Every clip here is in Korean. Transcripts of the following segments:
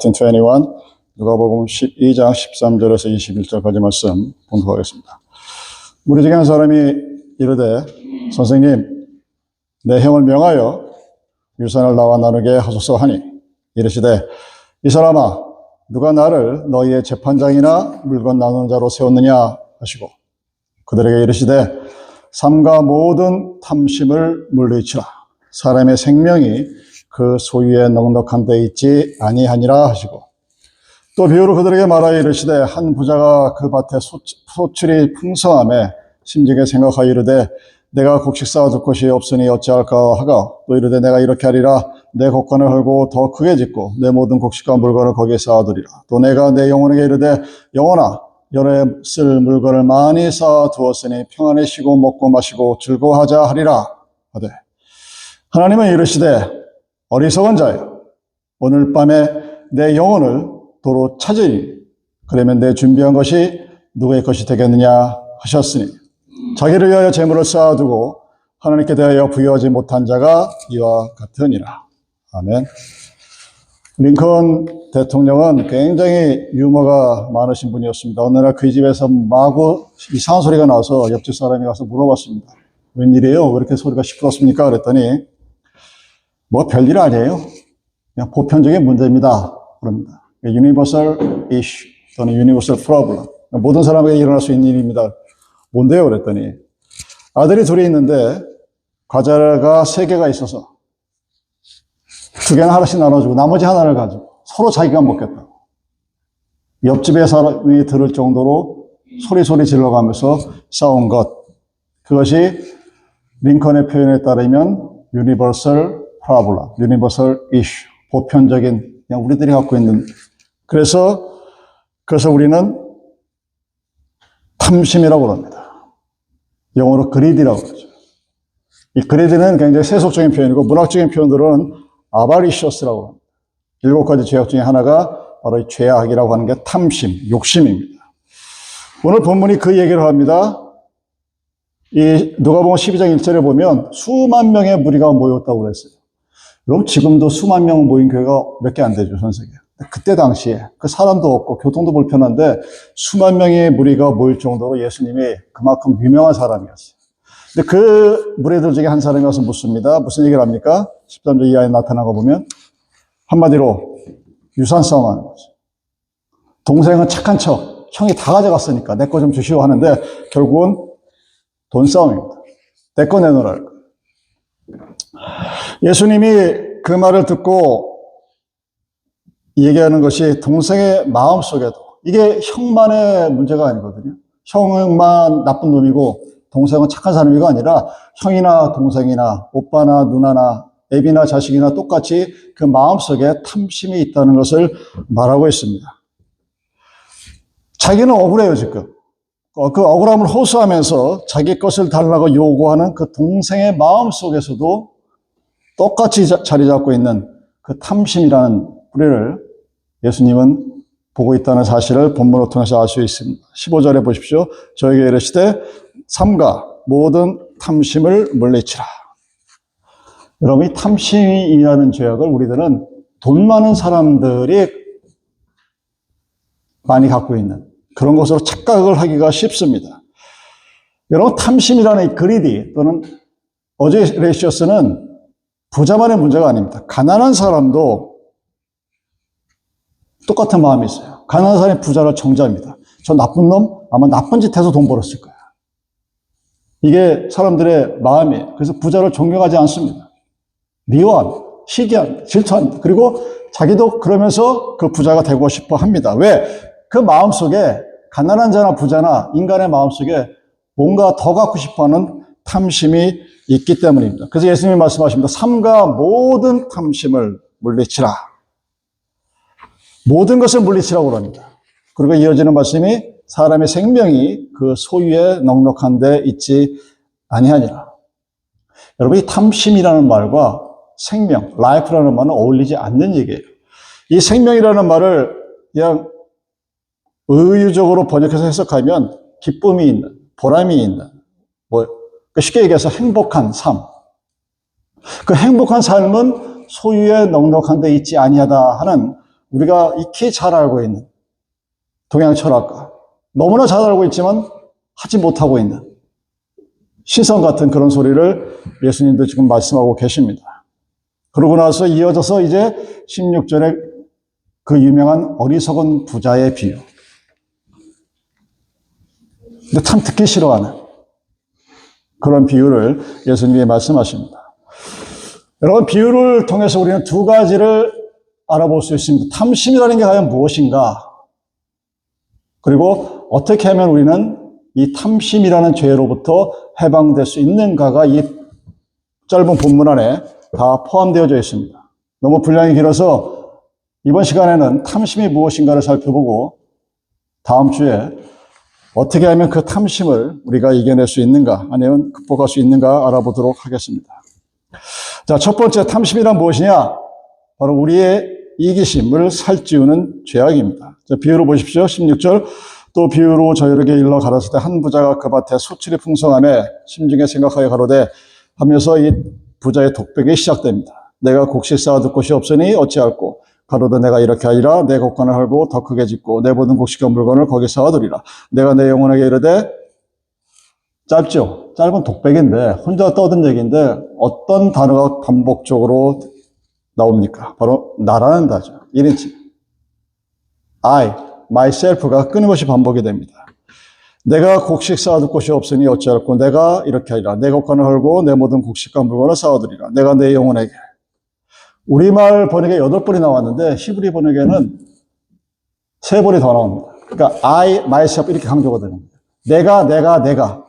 21, 누가복음 12장 13절에서 21절까지 말씀 봉독하겠습니다. 무리 중에 한 사람이 이르되, 선생님, 내 형을 명하여 유산을 나와 나누게 하소서 하니, 이르시되, 이 사람아, 누가 나를 너희의 재판장이나 물건 나누는 자로 세웠느냐 하시고, 그들에게 이르시되, 삼가 모든 탐심을 물리치라. 사람의 생명이 그 소유에 넉넉한 데 있지 아니하니라 하시고, 또 비유로 그들에게 말하여 이르시되, 한 부자가 그 밭에 소출이 풍성함에 심중에 생각하여 이르되, 내가 곡식 쌓아둘 곳이 없으니 어찌할까 하가, 또 이르되, 내가 이렇게 하리라. 내 곡간을 헐고 더 크게 짓고 내 모든 곡식과 물건을 거기에 쌓아두리라. 또 내가 내 영혼에게 이르되, 영혼아, 여러 해 쓸 물건을 많이 쌓아두었으니 평안히 쉬고 먹고 마시고 즐거워하자 하리라 하되, 하나님은 이르시되, 어리석은 자여, 오늘 밤에 내 영혼을 도로 찾으니 그러면 내 준비한 것이 누구의 것이 되겠느냐 하셨으니, 자기를 위하여 재물을 쌓아두고 하나님께 대하여 부여하지 못한 자가 이와 같으니라. 아멘. 링컨 대통령은 굉장히 유머가 많으신 분이었습니다. 어느 날 그 집에서 마구 이상한 소리가 나서 옆집 사람이 가서 물어봤습니다. 웬일이에요? 왜 이렇게 소리가 시끄럽습니까? 그랬더니, 뭐 별일 아니에요. 그냥 보편적인 문제입니다. 그럽니다. Universal issue 또는 universal problem. 모든 사람에게 일어날 수 있는 일입니다. 뭔데요? 그랬더니, 아들이 둘이 있는데 과자가 3개가 있어서 2개는 하나씩 나눠주고 나머지 하나를 가지고 서로 자기가 먹겠다고. 옆집에 사람이 들을 정도로 소리 질러가면서 싸운 것. 그것이 링컨의 표현에 따르면 universal problem, universal issue, 보편적인, 그냥 우리들이 갖고 있는. 그래서 우리는 탐심이라고 합니다. 영어로 greed라고 그러죠. 이 greed는 굉장히 세속적인 표현이고, 문학적인 표현들은 avaricious라고 합니다. 7가지 죄악 중에 하나가 바로 이 죄악이라고 하는 게 탐심, 욕심입니다. 오늘 본문이 그 얘기를 합니다. 이 누가복음 12장 1절에 보면 수만 명의 무리가 모였다고 그랬어요. 그럼 지금도 수만 명 모인 교회가 몇 개 안 되죠, 전 세계. 그때 당시에 그 사람도 없고 교통도 불편한데 수만 명의 무리가 모일 정도로 예수님이 그만큼 유명한 사람이었어요. 근데 그 무리들 중에 한 사람이 와서 묻습니다. 무슨 얘기를 합니까? 13절 이하에 나타난 거 보면 한마디로 유산 싸움하는 거죠. 동생은 착한 척, 형이 다 가져갔으니까 내 거 좀 주시오 하는데 결국은 돈 싸움입니다. 내 거 내놓으라. 예수님이 그 말을 듣고 얘기하는 것이 동생의 마음 속에도, 이게 형만의 문제가 아니거든요. 형만 나쁜 놈이고 동생은 착한 사람이가 아니라 형이나 동생이나 오빠나 누나나 애비나 자식이나 똑같이 그 마음속에 탐심이 있다는 것을 말하고 있습니다. 자기는 억울해요, 지금. 그 억울함을 호소하면서 자기 것을 달라고 요구하는 그 동생의 마음 속에서도 똑같이 자리 잡고 있는 그 탐심이라는 뿌리를 예수님은 보고 있다는 사실을 본문을 통해서 알 수 있습니다. 15절에 보십시오. 저에게 이르시되 삼가 모든 탐심을 물리치라. 여러분, 이 탐심이라는 죄악을 우리들은 돈 많은 사람들이 많이 갖고 있는 그런 것으로 착각을 하기가 쉽습니다. 여러분, 탐심이라는 이 그리디 또는 어제레시어스는 부자만의 문제가 아닙니다. 가난한 사람도 똑같은 마음이 있어요. 가난한 사람이 부자를 정죄합니다. 저 나쁜 놈 아마 나쁜 짓 해서 돈 벌었을 거야. 이게 사람들의 마음이에요. 그래서 부자를 존경하지 않습니다. 미워합니다. 시기합니다. 질투합니다. 그리고 자기도 그러면서 그 부자가 되고 싶어 합니다. 왜? 그 마음속에 가난한 자나 부자나 인간의 마음속에 뭔가 더 갖고 싶어하는 탐심이 있기 때문입니다. 그래서 예수님이 말씀하십니다. 삼가 모든 탐심을 물리치라. 모든 것을 물리치라고 합니다. 그리고 이어지는 말씀이 사람의 생명이 그 소유에 넉넉한 데 있지 아니하니라. 여러분, 이 탐심이라는 말과 생명, life라는 말은 어울리지 않는 얘기예요. 이 생명이라는 말을 그냥 의유적으로 번역해서 해석하면 기쁨이 있는, 보람이 있는, 쉽게 얘기해서 행복한 삶. 그 행복한 삶은 소유에 넉넉한 데 있지 아니하다 하는 우리가 익히 잘 알고 있는 동양 철학과 너무나 잘 알고 있지만 하지 못하고 있는 신성 같은 그런 소리를 예수님도 지금 말씀하고 계십니다. 그러고 나서 이어져서 이제 16절에 그 유명한 어리석은 부자의 비유. 근데 참 듣기 싫어하는 그런 비유를 예수님이 말씀하십니다. 여러분, 비유를 통해서 우리는 두 가지를 알아볼 수 있습니다. 탐심이라는 게 과연 무엇인가? 그리고 어떻게 하면 우리는 이 탐심이라는 죄로부터 해방될 수 있는가가 이 짧은 본문 안에 다 포함되어져 있습니다. 너무 분량이 길어서 이번 시간에는 탐심이 무엇인가를 살펴보고 다음 주에 어떻게 하면 그 탐심을 우리가 이겨낼 수 있는가 아니면 극복할 수 있는가 알아보도록 하겠습니다. 자, 첫 번째 탐심이란 무엇이냐? 바로 우리의 이기심을 살찌우는 죄악입니다. 자, 비유로 보십시오. 16절. 또 비유로 저희에게 일러 가라사대 한 부자가 그 밭에 소출이 풍성하매 심중에 생각하여 가로되 하면서 이 부자의 독백이 시작됩니다. 내가 곡식 쌓아둘 곳이 없으니 어찌할꼬 가로되 내가 이렇게 하리라 내 곡간을 헐고 더 크게 짓고 내 모든 곡식과 물건을 거기 쌓아두리라 내가 내 영혼에게 이르되 짧죠? 짧은 독백인데 혼자 떠든 얘기인데 어떤 단어가 반복적으로 나옵니까? 바로 나라는 단어죠. 1인칭 I, myself가 끊임없이 반복이 됩니다. 내가 곡식 쌓아둘 곳이 없으니 어찌할꼬 내가 이렇게 하리라 내 곡간을 헐고 내 모든 곡식과 물건을 쌓아두리라 내가 내 영혼에게 우리말 번역에 8번이 나왔는데 히브리 번역에는 3번이 더 나옵니다. 그러니까 I, myself 이렇게 강조가 되는 거예요. 내가.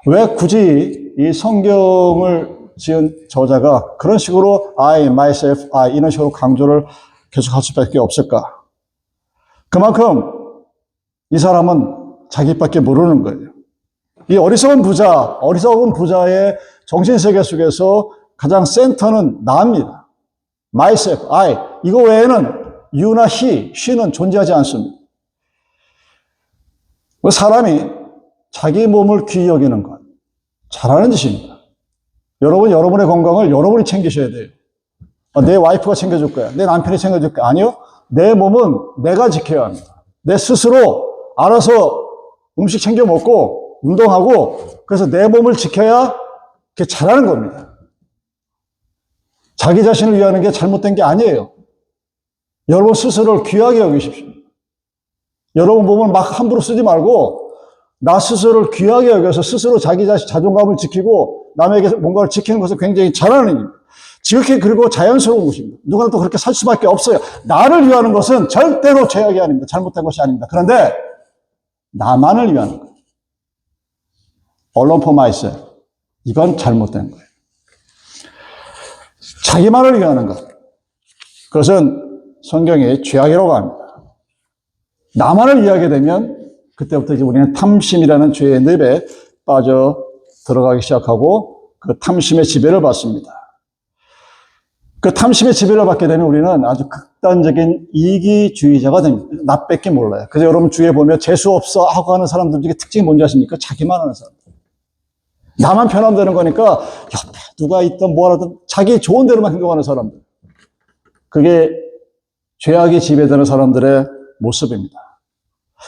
왜 굳이 이 성경을 지은 저자가 그런 식으로 I, myself, I 이런 식으로 강조를 계속할 수밖에 없을까? 그만큼 이 사람은 자기밖에 모르는 거예요. 이 어리석은 부자의 정신세계 속에서 가장 센터는 나입니다. myself, I. 이거 외에는 you나 he, she는 존재하지 않습니다. 사람이 자기 몸을 귀히 여기는 것, 잘하는 짓입니다. 여러분의 건강을 여러분이 챙기셔야 돼요. 내 와이프가 챙겨줄 거야. 내 남편이 챙겨줄 거야. 아니요. 내 몸은 내가 지켜야 합니다. 내 스스로 알아서 음식 챙겨 먹고 운동하고 그래서 내 몸을 지켜야 그게 잘하는 겁니다. 자기 자신을 위하는 게 잘못된 게 아니에요. 여러분 스스로를 귀하게 여기십시오. 여러분 몸을 막 함부로 쓰지 말고 나 스스로를 귀하게 여겨서 스스로 자기 자신 자존감을 지키고 남에게 뭔가를 지키는 것을 굉장히 잘하는 일입니다. 지극히 그리고 자연스러운 것입니다. 누구나 또 그렇게 살 수밖에 없어요. 나를 위하는 것은 절대로 죄악이 아닙니다. 잘못된 것이 아닙니다. 그런데 나만을 위하는 것. Alone for myself. 이건 잘못된 거예요. 자기만을 위하는 것. 그것은 성경이 죄악이라고 합니다. 나만을 위하게 되면 그때부터 이제 우리는 탐심이라는 죄의 늪에 빠져 들어가기 시작하고 그 탐심의 지배를 받습니다. 그 탐심의 지배를 받게 되면 우리는 아주 극단적인 이기주의자가 됩니다. 나 뺏기 몰라요. 그래서 여러분 주위에 보면 재수없어 하고 하는 사람들 중에 특징이 뭔지 아십니까? 자기만 하는 사람들. 나만 편하면 되는 거니까 옆에 누가 있든 뭐하든 자기 좋은 대로만 행동하는 사람들. 그게 죄악이 지배되는 사람들의 모습입니다.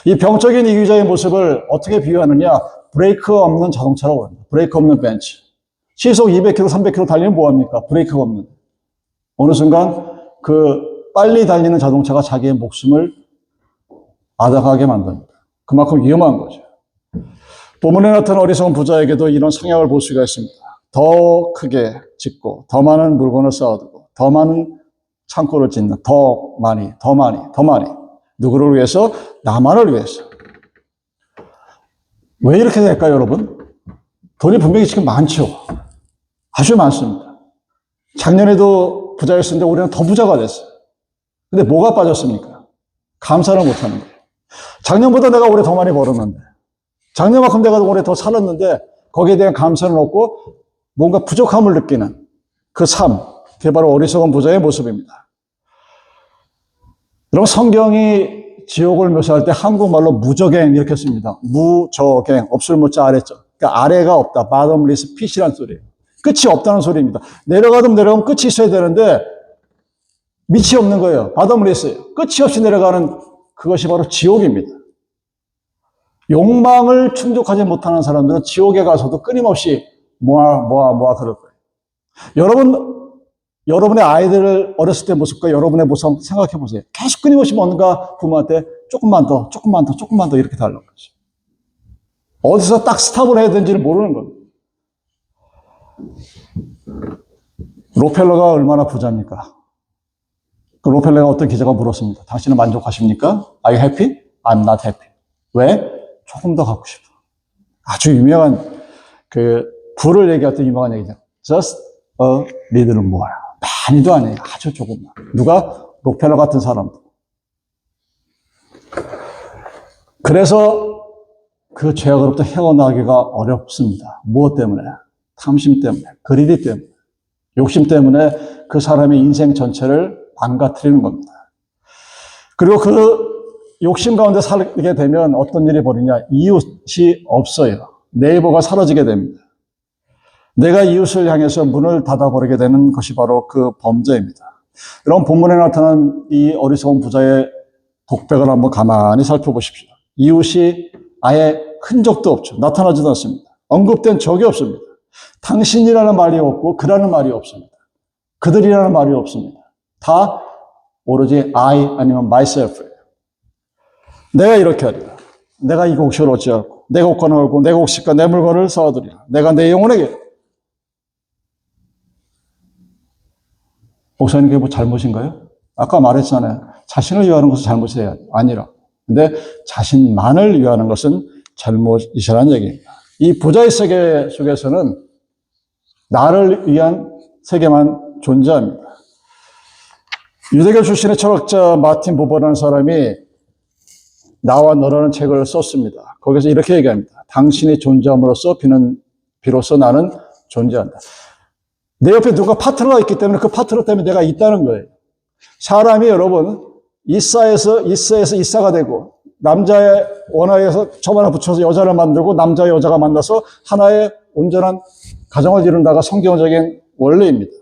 이 병적인 이기주의자의 모습을 어떻게 비유하느냐? 브레이크 없는 자동차라고 합니다. 브레이크 없는 벤츠. 시속 200km, 300km 달리면 뭐합니까? 브레이크가 없는. 어느 순간 그 빨리 달리는 자동차가 자기의 목숨을 앗아가게 만듭니다. 그만큼 위험한 거죠. 본문에 나타난 어리석은 부자에게도 이런 성향을 볼 수가 있습니다. 더 크게 짓고 더 많은 물건을 쌓아두고 더 많은 창고를 짓는 더 많이. 누구를 위해서? 나만을 위해서. 왜 이렇게 될까요, 여러분? 돈이 분명히 지금 많죠. 아주 많습니다. 작년에도 부자였었는데 올해는 더 부자가 됐어요. 근데 뭐가 빠졌습니까? 감사를 못하는 거예요. 작년보다 내가 올해 더 많이 벌었는데, 작년만큼 내가 올해 더 살았는데 거기에 대한 감사는 없고 뭔가 부족함을 느끼는 그 삶, 그게 바로 어리석은 부자의 모습입니다. 여러분, 성경이 지옥을 묘사할 때 한국말로 무저갱 이렇게 씁니다. 무저갱, 없을 무자 아래죠. 그러니까 아래가 없다. bottomless pit이라는 소리예요. 끝이 없다는 소리입니다. 내려가면 끝이 있어야 되는데 밑이 없는 거예요. 바다물에 있어요. 끝이 없이 내려가는 그것이 바로 지옥입니다. 욕망을 충족하지 못하는 사람들은 지옥에 가서도 끊임없이 모아 그럴 거예요. 여러분의 아이들을 어렸을 때 모습과 여러분의 모습 한번 생각해 보세요. 계속 끊임없이 뭔가 부모한테 조금만 더 이렇게 달라고 그러죠. 어디서 딱 스탑을 해야 되는지를 모르는 겁니다. 록펠러가 얼마나 부자입니까? 그 록펠러가 어떤 기자가 물었습니다. 당신은 만족하십니까? Are you happy? I'm not happy. 왜? 조금 더 갖고 싶어. 아주 유명한 부를 얘기할 때 유명한 얘기죠. Just a little more. 많이도 아니에요. 아주 조금만. 누가? 록펠러 같은 사람도. 그래서 그 죄악으로부터 헤어나기가 어렵습니다. 무엇 때문에? 탐심 때문에, 그리디 때문에, 욕심 때문에 그 사람의 인생 전체를 망가뜨리는 겁니다. 그리고 그 욕심 가운데 살게 되면 어떤 일이 벌이냐? 이웃이 없어요. 네이버가 사라지게 됩니다. 내가 이웃을 향해서 문을 닫아버리게 되는 것이 바로 그 범죄입니다. 이런 본문에 나타난 이 어리석은 부자의 독백을 한번 가만히 살펴보십시오. 이웃이 아예 흔적도 없죠. 나타나지도 않습니다. 언급된 적이 없습니다. 당신이라는 말이 없고 그라는 말이 없습니다. 그들이라는 말이 없습니다. 다 오로지 I 아니면 myself예요. 내가 이렇게 하리라. 내가 이 곡식을 어찌하고 내 곡간을 걸고 내 곡식과 내 물건을 쌓아두리라. 내가 내 영혼에게. 목사님 그게 뭐 잘못인가요? 아까 말했잖아요. 자신을 위하는 것은 잘못이 아니라. 근데 자신만을 위하는 것은 잘못이라는 얘기입니다. 이 부자의 세계 속에서는 나를 위한 세계만 존재합니다. 유대교 출신의 철학자 마틴 부버라는 사람이 나와 너라는 책을 썼습니다. 거기서 이렇게 얘기합니다. 당신이 존재함으로써 비로소 나는 존재한다. 내 옆에 누가 파트너가 있기 때문에 그 파트너 때문에 내가 있다는 거예요. 사람이 여러분 이사에서 이사가 되고 남자의 원하에서 점 하나 붙여서 여자를 만들고 남자 여자가 만나서 하나의 온전한 가정을 이룬다가 성경적인 원리입니다.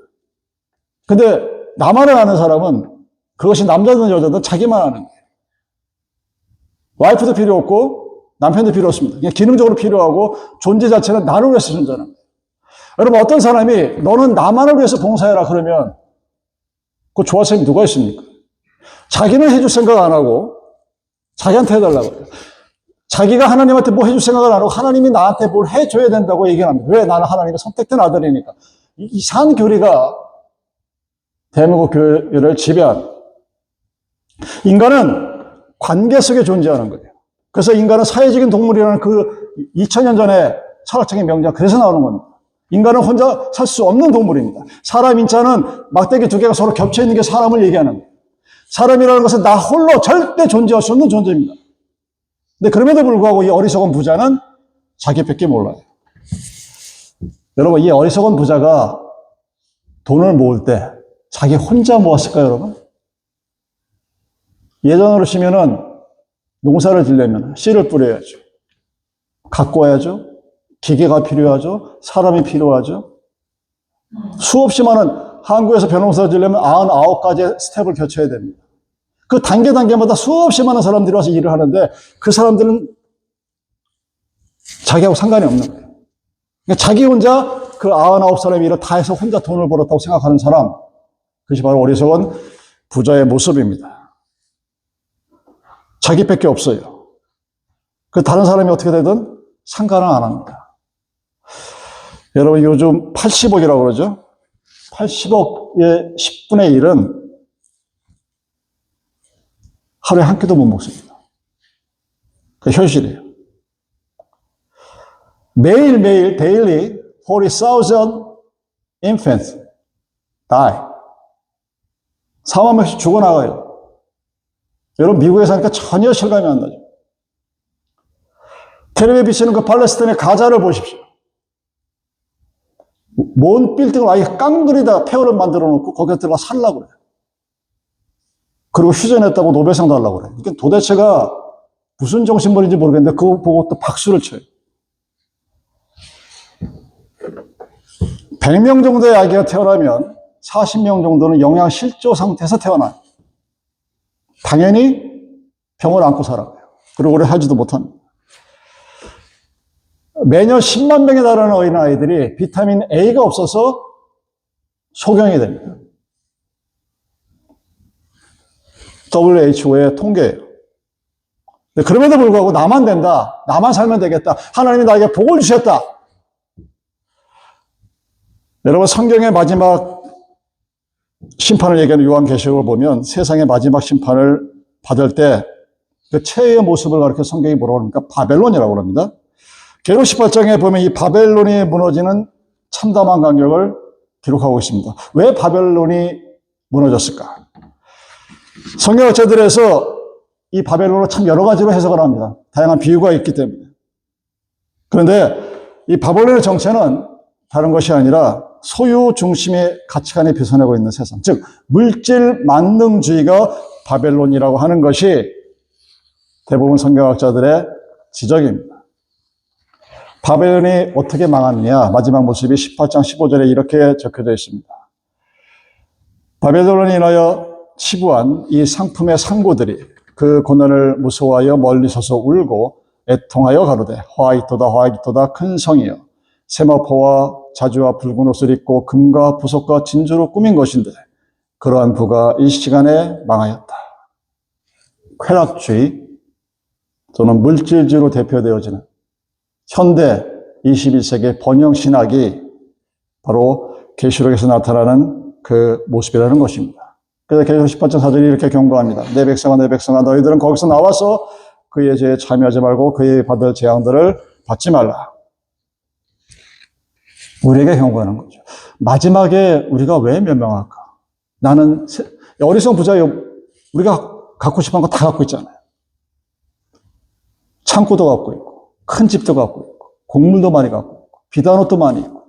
근데 나만을 아는 사람은 그것이 남자든 여자든 자기만 아는 거예요. 와이프도 필요 없고 남편도 필요 없습니다. 그냥 기능적으로 필요하고 존재 자체는 나를 위해서 존재하는 거예요. 여러분 어떤 사람이 너는 나만을 위해서 봉사해라 그러면 그 좋아할 사람이 누가 있습니까? 자기는 해줄 생각 안 하고 자기한테 해달라고 해요. 자기가 하나님한테 뭐 해줄 생각을 안 하고 하나님이 나한테 뭘 해줘야 된다고 얘기합니다. 왜? 나는 하나님의 선택된 아들이니까. 이상한 교리가 대한민국 교회를 지배한. 인간은 관계 속에 존재하는 거예요. 그래서 인간은 사회적인 동물이라는 그 2000년 전에 철학적인 명제가 그래서 나오는 겁니다. 인간은 혼자 살 수 없는 동물입니다. 사람 인자는 막대기 두 개가 서로 겹쳐 있는 게 사람을 얘기하는 거예요. 사람이라는 것은 나 홀로 절대 존재할 수 없는 존재입니다. 근데 그럼에도 불구하고 이 어리석은 부자는 자기밖에 몰라요. 여러분, 이 어리석은 부자가 돈을 모을 때 자기 혼자 모았을까요, 여러분? 예전으로 치면은 농사를 지려면 씨를 뿌려야죠. 갖고 와야죠. 기계가 필요하죠. 사람이 필요하죠. 수없이 많은 한국에서 벼농사를 지려면 99가지의 스텝을 거쳐야 됩니다. 그 단계마다 수없이 많은 사람들이 와서 일을 하는데 그 사람들은 자기하고 상관이 없는 거예요. 그러니까 자기 혼자 그 99사람의 일을 다 해서 혼자 돈을 벌었다고 생각하는 사람, 그것이 바로 어리석은 부자의 모습입니다. 자기밖에 없어요. 그 다른 사람이 어떻게 되든 상관을 안 합니다. 여러분 요즘 80억이라고 그러죠? 80억의 10분의 1은 하루에 한 끼도 못 먹습니다. 그게 현실이에요. 매일매일 daily 40,000 infants die. 4만 명씩 죽어나가요. 여러분 미국에 사니까 전혀 실감이 안 나죠. 텔레비에 비치는 그 팔레스타인의 가자를 보십시오. 먼 빌딩을 아예 깡그리다 폐허를 만들어 놓고 거기에 들어가 살라고 그래요. 그리고 휴전했다고 노벨상 달라고 그래요. 이게 도대체가 무슨 정신머리인지 모르겠는데 그거 보고 또 박수를 쳐요. 100명 정도의 아기가 태어나면 40명 정도는 영양실조 상태에서 태어나요. 당연히 병을 안고 살아가요. 그리고 오래 살지도 못합니다. 매년 10만 명에 달하는 어린아이들이 비타민 A가 없어서 소경이 됩니다. WHO의 통계예요. 그럼에도 불구하고 나만 된다. 나만 살면 되겠다. 하나님이 나에게 복을 주셨다. 여러분, 성경의 마지막 심판을 얘기하는 요한계시록을 보면 세상의 마지막 심판을 받을 때 그 최후의 모습을 가리켜 성경이 뭐라고 합니까? 바벨론이라고 합니다. 계시록 18장에 보면 이 바벨론이 무너지는 참담한 간격을 기록하고 있습니다. 왜 바벨론이 무너졌을까? 성경학자들에서 이 바벨론을 참 여러 가지로 해석을 합니다. 다양한 비유가 있기 때문에. 그런데 이 바벨론의 정체는 다른 것이 아니라 소유 중심의 가치관이 훼손하고 있는 세상, 즉 물질 만능주의가 바벨론이라고 하는 것이 대부분 성경학자들의 지적입니다. 바벨론이 어떻게 망하느냐? 마지막 모습이 18장 15절에 이렇게 적혀져 있습니다. 바벨론이 인하여 치부한 이 상품의 상고들이 그 고난을 무서워하여 멀리 서서 울고 애통하여 가로되 화이토다 화이토다 큰 성이여 세마포와 자주와 붉은 옷을 입고 금과 부석과 진주로 꾸민 것인데 그러한 부가 이 시간에 망하였다. 쾌락주의 또는 물질주의로 대표되어지는 현대 21세기 번영신학이 바로 계시록에서 나타나는 그 모습이라는 것입니다. 그래서 계시록 18장 4절이 이렇게 경고합니다. 내 백성아 너희들은 거기서 나와서 그의 죄에 참여하지 말고 그의 받을 재앙들을 받지 말라. 우리에게 경고하는 거죠. 마지막에 우리가 왜 멸망할까? 나는 어리석은 부자, 우리가 갖고 싶은 거 다 갖고 있잖아요. 창고도 갖고 있고 큰 집도 갖고 있고 곡물도 많이 갖고 있고 비단 옷도 많이 있고.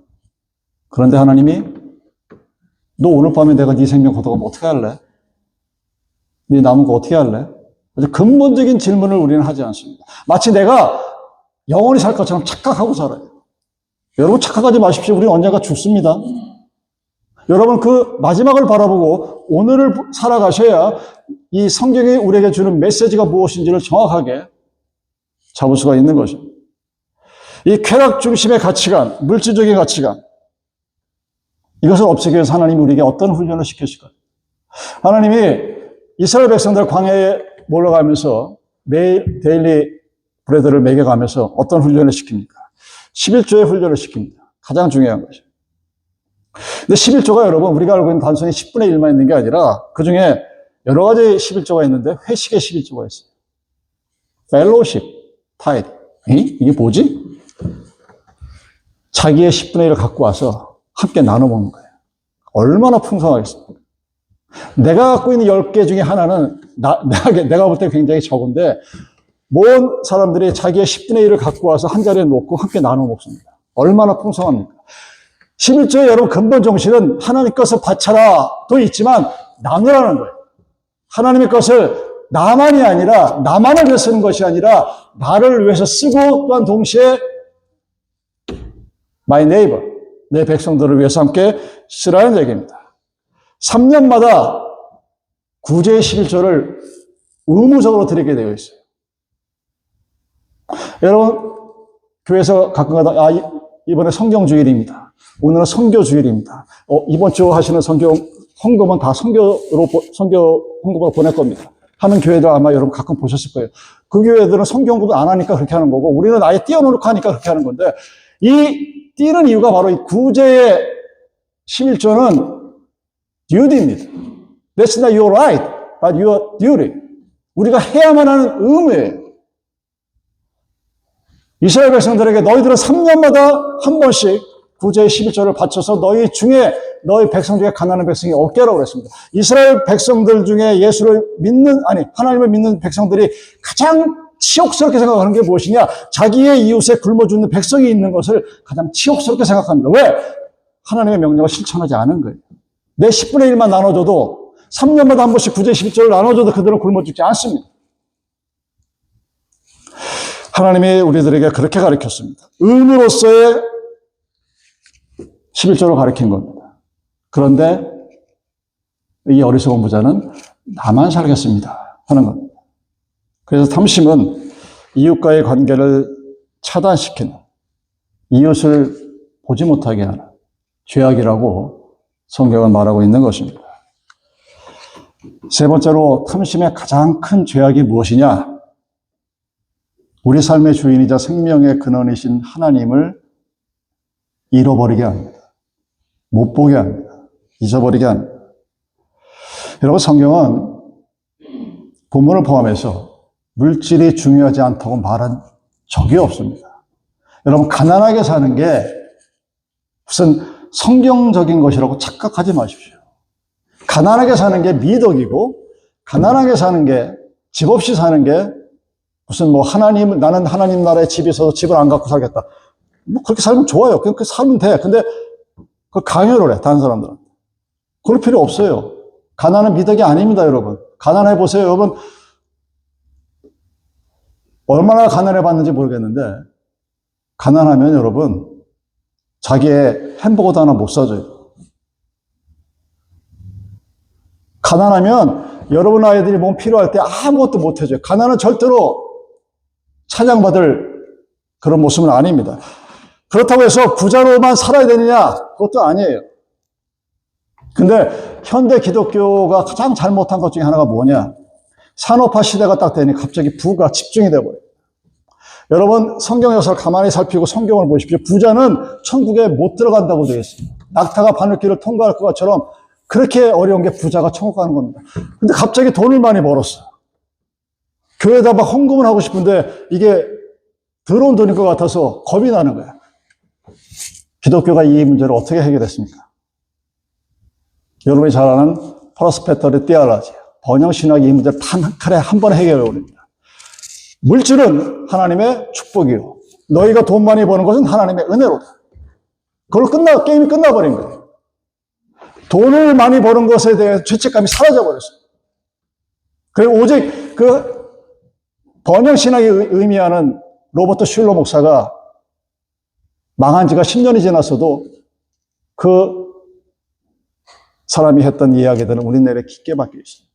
그런데 하나님이 너 오늘 밤에 내가 네 생명 걷어가면 어떻게 할래? 네 남은 거 어떻게 할래? 아주 근본적인 질문을 우리는 하지 않습니다. 마치 내가 영원히 살 것처럼 착각하고 살아요. 여러분 착각하지 마십시오. 우리는 언젠가 죽습니다. 여러분 그 마지막을 바라보고 오늘을 살아가셔야 이 성경이 우리에게 주는 메시지가 무엇인지를 정확하게 잡을 수가 있는 것입니다. 이 쾌락 중심의 가치관, 물질적인 가치관, 이것을 없애기 위해서 하나님이 우리에게 어떤 훈련을 시키실까요? 하나님이 이스라엘 백성들 광야에 몰려가면서 매일 데일리 브레드를 먹여가면서 어떤 훈련을 시킵니까? 11조의 훈련을 시킵니다. 가장 중요한 것이죠. 근데 11조가 여러분 우리가 알고 있는 단순히 10분의 1만 있는 게 아니라 그 중에 여러 가지 11조가 있는데 회식의 11조가 있어요. 펠로십, 타이드. 이게 뭐지? 자기의 10분의 1을 갖고 와서 함께 나눠 먹는 거예요. 얼마나 풍성하겠습니까? 내가 갖고 있는 10개 중에 하나는 내가 볼 때 굉장히 적은데 모든 사람들이 자기의 10분의 1을 갖고 와서 한 자리에 놓고 함께 나눠 먹습니다. 얼마나 풍성합니까? 11조의 여러분 근본 정신은 하나님 것을 바쳐라도 있지만 나누라는 거예요. 하나님의 것을 나만이 아니라 나만을 위해서 쓰는 것이 아니라 나를 위해서 쓰고 또한 동시에 my neighbor, 내 백성들을 위해서 함께 쓰라는 얘기입니다. 3년마다 구제의 11조를 의무적으로 드리게 되어 있어요. 여러분 교회에서 가끔가다 이번에 성경주일입니다. 오늘은 선교주일입니다. 이번 주 하시는 헌금은 다 선교 헌금으로 보낼 겁니다. 하는 교회들 아마 여러분 가끔 보셨을 거예요. 그 교회들은 선교 헌금을 안 하니까 그렇게 하는 거고 우리는 아예 띄워놓고 하니까 그렇게 하는 건데 이 띄는 이유가 바로 이 구제의 11조는 duty입니다. That's not your right, but your duty. 우리가 해야만 하는 의무예요. 이스라엘 백성들에게 너희들은 3년마다 한 번씩 구제의 11조를 바쳐서 너희 백성 중에 가난한 백성이 없게라고 그랬습니다. 이스라엘 백성들 중에 하나님을 믿는 백성들이 가장 치욕스럽게 생각하는 게 무엇이냐? 자기의 이웃에 굶어 죽는 백성이 있는 것을 가장 치욕스럽게 생각합니다. 왜? 하나님의 명령을 실천하지 않은 거예요. 내 10분의 1만 나눠줘도 3년마다 한 번씩 구제 11조를 나눠줘도 그들은 굶어 죽지 않습니다. 하나님이 우리들에게 그렇게 가르쳤습니다. 의무로서의 11조를 가르친 겁니다. 그런데 이 어리석은 부자는 나만 살겠습니다 하는 겁니다. 그래서 탐심은 이웃과의 관계를 차단시키는, 이웃을 보지 못하게 하는 죄악이라고 성경은 말하고 있는 것입니다. 세 번째로 탐심의 가장 큰 죄악이 무엇이냐? 우리 삶의 주인이자 생명의 근원이신 하나님을 잃어버리게 합니다. 못 보게 합니다. 잊어버리게 합니다. 여러분, 성경은 본문을 포함해서 물질이 중요하지 않다고 말한 적이 없습니다. 여러분, 가난하게 사는 게 무슨 성경적인 것이라고 착각하지 마십시오. 가난하게 사는 게 미덕이고, 가난하게 사는 게, 집 없이 사는 게 무슨 나는 하나님 나라에 집이 있어서 집을 안 갖고 살겠다. 그렇게 살면 좋아요. 그냥 살면 돼. 근데 그걸 강요를 해, 다른 사람들은. 그럴 필요 없어요. 가난은 미덕이 아닙니다, 여러분. 가난해 보세요, 여러분. 얼마나 가난해 봤는지 모르겠는데, 가난하면 여러분, 자기의 햄버거도 하나 못 사줘요. 가난하면 여러분 아이들이 몸 필요할 때 아무것도 못 해줘요. 가난은 절대로 찬양받을 그런 모습은 아닙니다. 그렇다고 해서 부자로만 살아야 되느냐? 그것도 아니에요. 근데 현대 기독교가 가장 잘못한 것 중에 하나가 뭐냐? 산업화 시대가 딱 되니 갑자기 부가 집중이 돼버려요. 여러분, 성경 역사를 가만히 살피고 성경을 보십시오. 부자는 천국에 못 들어간다고 되어 있습니다. 낙타가 바늘길을 통과할 것처럼 그렇게 어려운 게 부자가 천국 가는 겁니다. 근데 갑자기 돈을 많이 벌었어. 교회에다 막 헌금을 하고 싶은데 이게 더러운 돈일 것 같아서 겁이 나는 거야. 기독교가 이 문제를 어떻게 해결했습니까? 여러분이 잘 아는 프로스페터리 띠알라지, 번영신학이 이 문제를 단 한 칼에 한 번에 해결해 버립니다. 물질은 하나님의 축복이요, 너희가 돈 많이 버는 것은 하나님의 은혜로다. 그걸로 게임이 끝나버린 거예요. 돈을 많이 버는 것에 대해 죄책감이 사라져버렸어요. 그리고 오직 그 번영신학이 의미하는 로버트 슐러 목사가 망한 지가 10년이 지났어도 그 사람이 했던 이야기들은 우리 내래 깊게 박혀 있습니다.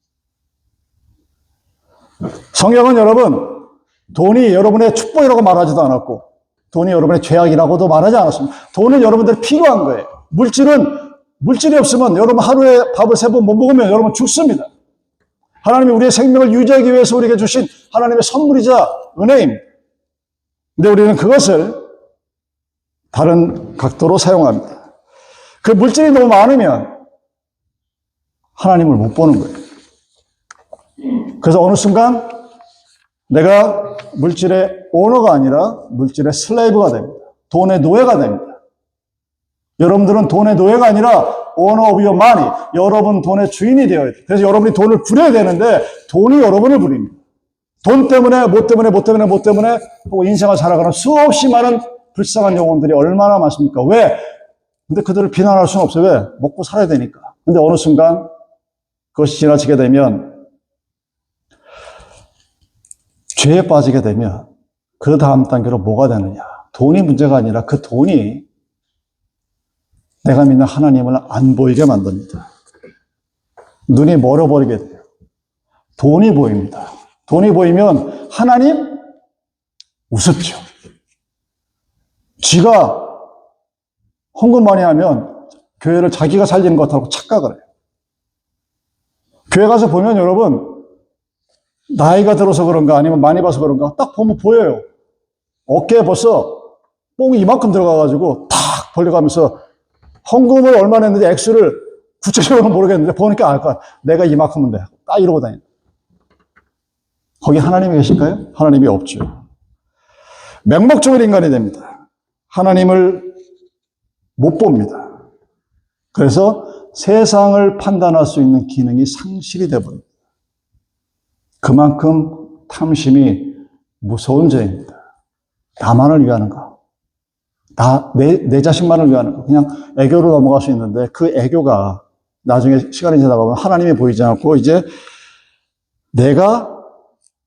성경은 여러분, 돈이 여러분의 축복이라고 말하지도 않았고, 돈이 여러분의 죄악이라고도 말하지 않았습니다. 돈은 여러분들 필요한 거예요. 물질이 없으면 여러분 하루에 밥을 3번 못 먹으면 여러분 죽습니다. 하나님이 우리의 생명을 유지하기 위해서 우리에게 주신 하나님의 선물이자 은혜입니다. 근데 우리는 그것을 다른 각도로 사용합니다. 그 물질이 너무 많으면 하나님을 못 보는 거예요. 그래서 어느 순간 내가 물질의 오너가 아니라 물질의 슬레이브가 됩니다. 돈의 노예가 됩니다. 여러분들은 돈의 노예가 아니라 오너 오브 유 마니, 여러분 돈의 주인이 되어야 돼요. 그래서 여러분이 돈을 부려야 되는데 돈이 여러분을 부립니다. 돈 때문에 뭐 때문에 하고 인생을 살아가는 수없이 많은 불쌍한 영혼들이 얼마나 많습니까? 왜? 근데 그들을 비난할 수는 없어요. 왜? 먹고 살아야 되니까. 근데 어느 순간 그것이 지나치게 되면, 죄에 빠지게 되면 그 다음 단계로 뭐가 되느냐? 돈이 문제가 아니라 그 돈이 내가 믿는 하나님을 안 보이게 만듭니다. 눈이 멀어버리게 돼요. 돈이 보입니다. 돈이 보이면 하나님 우습죠. 쥐가 헌금 많이 하면 교회를 자기가 살리는 것 같다고 착각을 해요. 교회 가서 보면 여러분, 나이가 들어서 그런가 아니면 많이 봐서 그런가 딱 보면 보여요. 어깨에 벌써 뽕이 이만큼 들어가가지고 탁 벌려가면서 헌금을 얼마 냈는지 액수를 구체적으로는 모르겠는데 보니까 알 거야. 내가 이만큼은 돼. 딱 이러고 다니는. 거기 하나님이 계실까요? 하나님이 없죠. 맹목적인 인간이 됩니다. 하나님을 못 봅니다. 그래서 세상을 판단할 수 있는 기능이 상실이 되어버립니다. 그만큼 탐심이 무서운 죄입니다. 나만을 위하는가? 내 자신만을 위하는가? 그냥 애교로 넘어갈 수 있는데 그 애교가 나중에 시간이 지나다 보면 하나님이 보이지 않고 이제 내가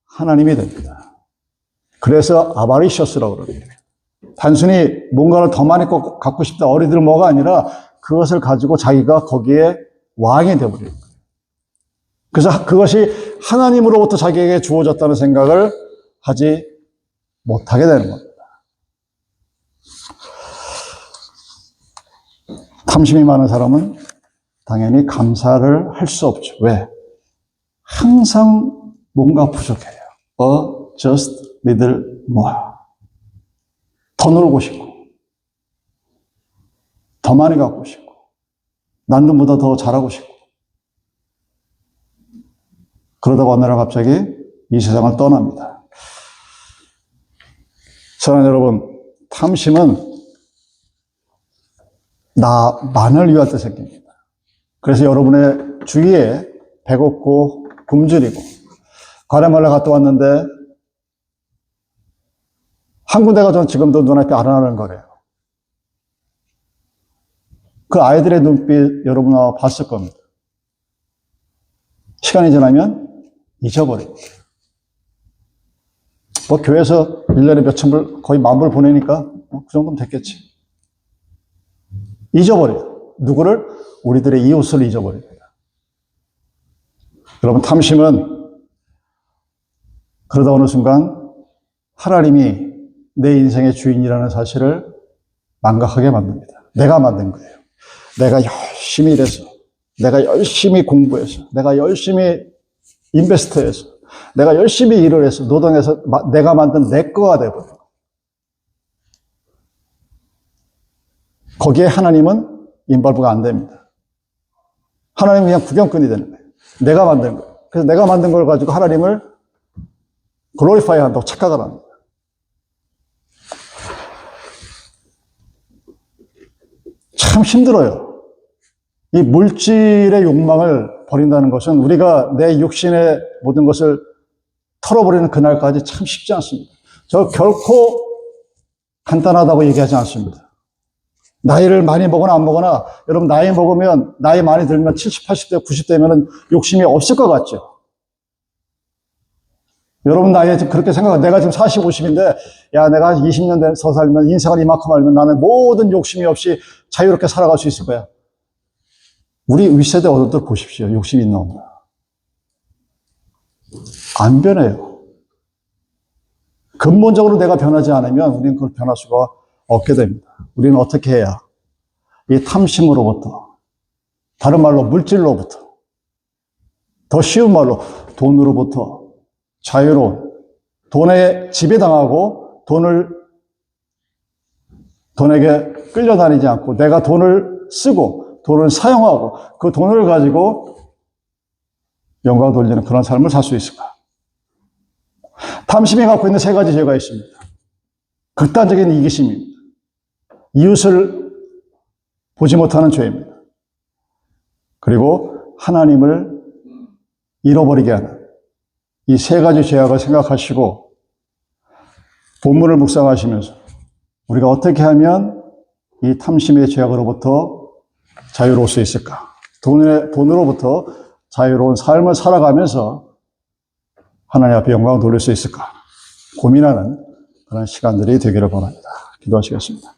하나님이 됩니다. 그래서 아바리셔스라고 그럽니다. 단순히 뭔가를 더 많이 갖고 싶다, 어리들 뭐가 아니라 그것을 가지고 자기가 거기에 왕이 되어버려요. 그래서 그것이 하나님으로부터 자기에게 주어졌다는 생각을 하지 못하게 되는 겁니다. 탐심이 많은 사람은 당연히 감사를 할 수 없죠. 왜? 항상 뭔가 부족해요. just little more. 더 놀고 싶고, 더 많이 갖고 싶고, 남들보다 더 잘하고 싶고. 그러다가 어느 날 갑자기 이 세상을 떠납니다. 사랑하는 여러분, 탐심은 나만을 위할 때 생깁니다. 그래서 여러분의 주위에 배고프고 굶주리고 가래말라 갔다 왔는데 한 군데가 전 지금도 눈앞에 아른아른 거려요. 그 아이들의 눈빛 여러분 아마 봤을 겁니다. 시간이 지나면 잊어버립니다. 뭐 교회에서 1년에 몇천 불, 거의 10,000불 보내니까 그 정도면 됐겠지. 잊어버려요. 누구를? 우리들의 이웃을 잊어버립니다. 여러분, 탐심은 그러다 어느 순간 하나님이 내 인생의 주인이라는 사실을 망각하게 만듭니다. 내가 만든 거예요. 내가 열심히 일해서, 내가 열심히 공부해서, 내가 열심히 인베스트해서, 내가 열심히 일을 해서, 노동해서 내가 만든 내 거가 되거든요. 거기에 하나님은 인발부가 안 됩니다. 하나님은 그냥 구경꾼이 되는 거예요. 내가 만든 거. 그래서 내가 만든 걸 가지고 하나님을 글로리파이 한다고 착각을 합니다. 참 힘들어요. 이 물질의 욕망을 버린다는 것은 우리가 내 육신의 모든 것을 털어버리는 그날까지 참 쉽지 않습니다. 저 결코 간단하다고 얘기하지 않습니다. 나이를 많이 먹거나 안 먹거나, 여러분 나이 먹으면, 나이 많이 들면 70, 80대, 90대면은 욕심이 없을 것 같죠? 여러분 나이에 그렇게 생각해. 내가 지금 40, 50인데, 야, 내가 20년 더 살면, 인생을 이만큼 알면 나는 모든 욕심이 없이 자유롭게 살아갈 수 있을 거야. 우리 윗세대 어른들 보십시오. 욕심이 있나 없나. 안 변해요. 근본적으로 내가 변하지 않으면 우리는 그걸 변할 수가 없게 됩니다. 우리는 어떻게 해야 이 탐심으로부터, 다른 말로 물질로부터, 더 쉬운 말로 돈으로부터 자유로운, 돈에 지배당하고 돈에게 끌려다니지 않고 내가 돈을 쓰고 돈을 사용하고 그 돈을 가지고 영광을 돌리는 그런 삶을 살 수 있을까? 탐심이 갖고 있는 세 가지 죄가 있습니다. 극단적인 이기심입니다. 이웃을 보지 못하는 죄입니다. 그리고 하나님을 잃어버리게 하는 이 세 가지 죄악을 생각하시고 본문을 묵상하시면서 우리가 어떻게 하면 이 탐심의 죄악으로부터 자유로울 수 있을까? 돈으로부터 자유로운 삶을 살아가면서 하나님 앞에 영광을 돌릴 수 있을까? 고민하는 그런 시간들이 되기를 바랍니다. 기도하시겠습니다.